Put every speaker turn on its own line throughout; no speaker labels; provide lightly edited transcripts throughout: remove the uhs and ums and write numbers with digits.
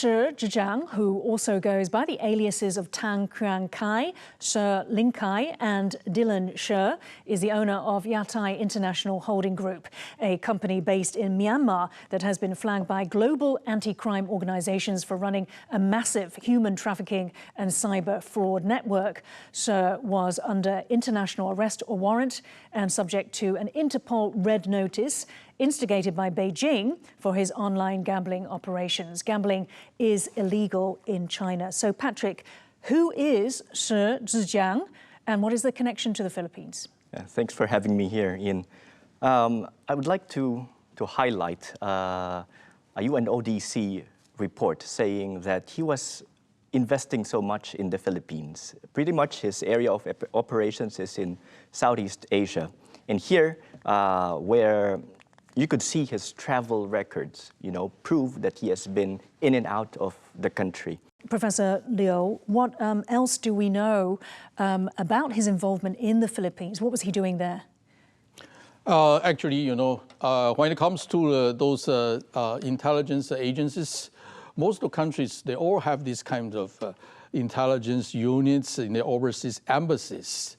She Zhijiang, who also goes by the aliases of Tang Kuang-kai, She Ling-kai and Dylan She, is the owner of Yatai International Holding Group, a company based in Myanmar that has been flagged by global anti-crime organizations for running a massive human trafficking and cyber fraud network. She was under international arrest warrant and subject to an Interpol red notice instigated by Beijing for his online gambling operations. Gambling is illegal in China. So, Patrick, who is She Zhijiang and what is the connection to the Philippines?
Yeah, thanks for having me here, Ian. I would like to highlight a UNODC report saying that he was investing so much in the Philippines. Pretty much his area of operations is in Southeast Asia. And here, where you could see his travel records, prove that he has been in and out of the country.
Professor Liou, what else do we know about his involvement in the Philippines? What was he doing there?
Actually, when it comes to those intelligence agencies, most of the countries, they all have these kinds of intelligence units in their overseas embassies.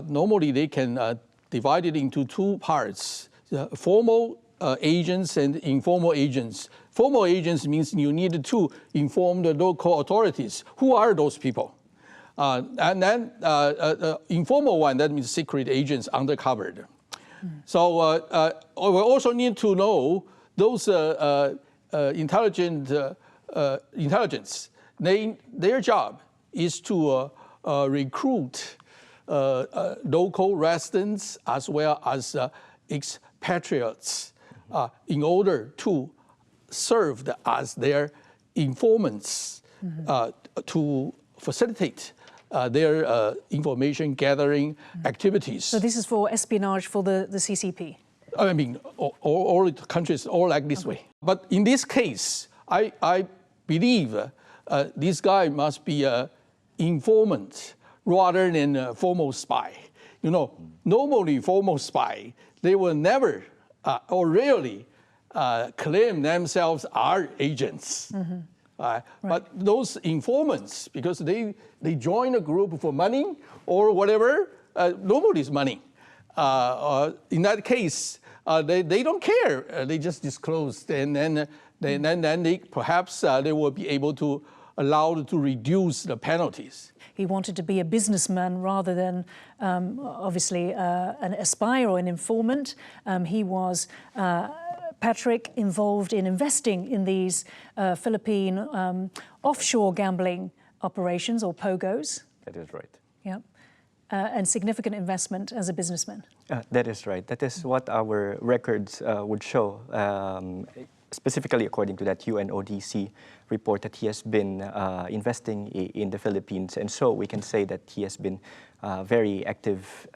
Normally, they can divide it into two parts. Formal agents and informal agents. Formal agents means you need to inform the local authorities. Who are those people? And then informal one, that means secret agents, undercover. So we also need to know those intelligence. Their job is to recruit local residents as well as expatriates in order to serve as their informants to facilitate their information gathering activities.
So this is for espionage for the CCP?
I mean, all countries all like this way. But in this case, I believe this guy must be an informant rather than a formal spy. Normally formal spy, they will never or rarely claim themselves are agents. Right. But those informants, because they join a group for money or whatever, nobody's money. In that case, they don't care. They just disclose, and then they perhaps they will be able to allow to reduce the penalties.
He wanted to be a businessman rather than, obviously, a spy or an informant. He was, Patrick, involved in investing in these Philippine offshore gambling operations, or POGOs.
That is right.
Yeah. And significant investment as a businessman.
That is right. That is what our records would show. Specifically according to that UNODC report, that he has been investing in the Philippines. And so we can say that he has been very active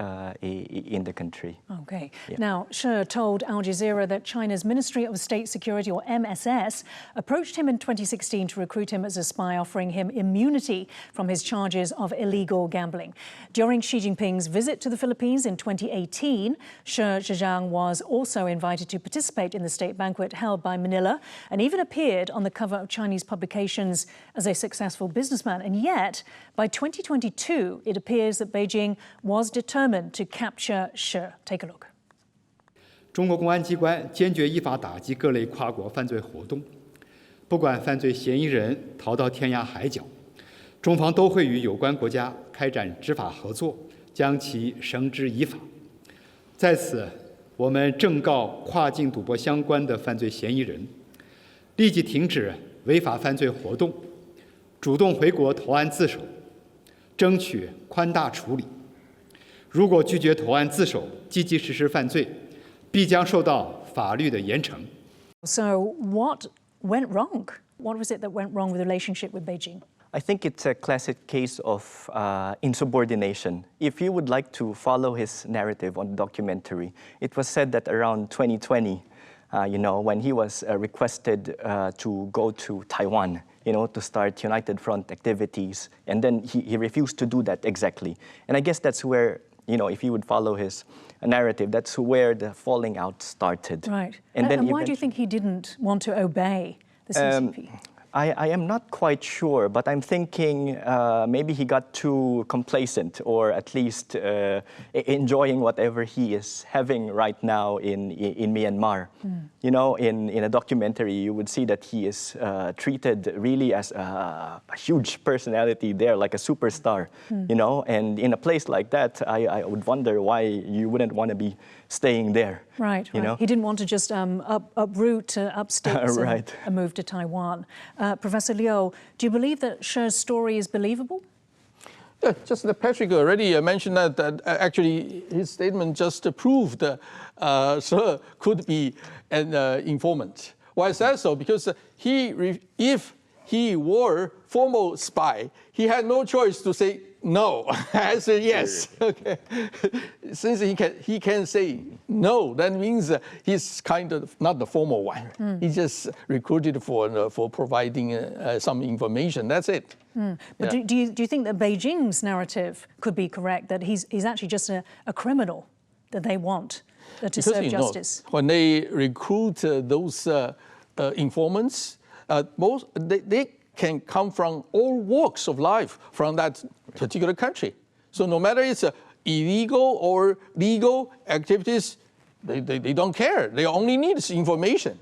in the country.
Okay. Yeah. Now, She told Al Jazeera that China's Ministry of State Security, or MSS, approached him in 2016 to recruit him as a spy, offering him immunity from his charges of illegal gambling. During Xi Jinping's visit to the Philippines in 2018, She Zhijiang was also invited to participate in the state banquet held by Manila and even appeared on the cover of Chinese publications as a successful businessman. And yet, by 2022, it appears that Beijing was determined to capture She. Take a look.
中国公安机关坚决依法打击各类跨国犯罪活动，不管犯罪嫌疑人逃到天涯海角，中方都会与有关国家开展执法合作，将其绳之以法。在此，我们正告跨境赌博相关的犯罪嫌疑人，立即停止违法犯罪活动，主动回国投案自首，争取宽大处理。如果拒绝投案自首，积极实施犯罪，必将受到法律的严惩。
So what went wrong? What was it that went wrong with the relationship with Beijing?
I think it's a classic case of insubordination. If you would like to follow his narrative on the documentary, it was said that around 2020, when he was requested to go to Taiwan, to start United Front activities, and then he refused to do that exactly. And I guess that's where, if you would follow his narrative, that's where the falling out started.
Right.
And then
why do you think he didn't want to obey the CCP?
I am not quite sure, but I'm thinking maybe he got too complacent, or at least enjoying whatever he is having right now in Myanmar. You know, in a documentary, you would see that he is treated really as a huge personality there, like a superstar. You know, and in a place like that, I would wonder why you wouldn't want to be staying there.
Right,
you know?
He didn't want to just uproot, up sticks
Right.
and move to Taiwan. Professor Liou, do you believe that She's story is believable?
Yeah, just that Patrick already mentioned that actually his statement just proved She could be an informant. Why is that so? Because if he were formal spy, he had no choice to say no, answer yes. Okay. Since he can say no, that means he's kind of not the formal one. He just recruited for providing some information. That's it.
But
Yeah.
do you think that Beijing's narrative could be correct, that he's actually just a criminal that they want to serve justice?
When they recruit those informants, they can come from all walks of life from that particular country. So no matter it's illegal or legal activities, they don't care. They only need information.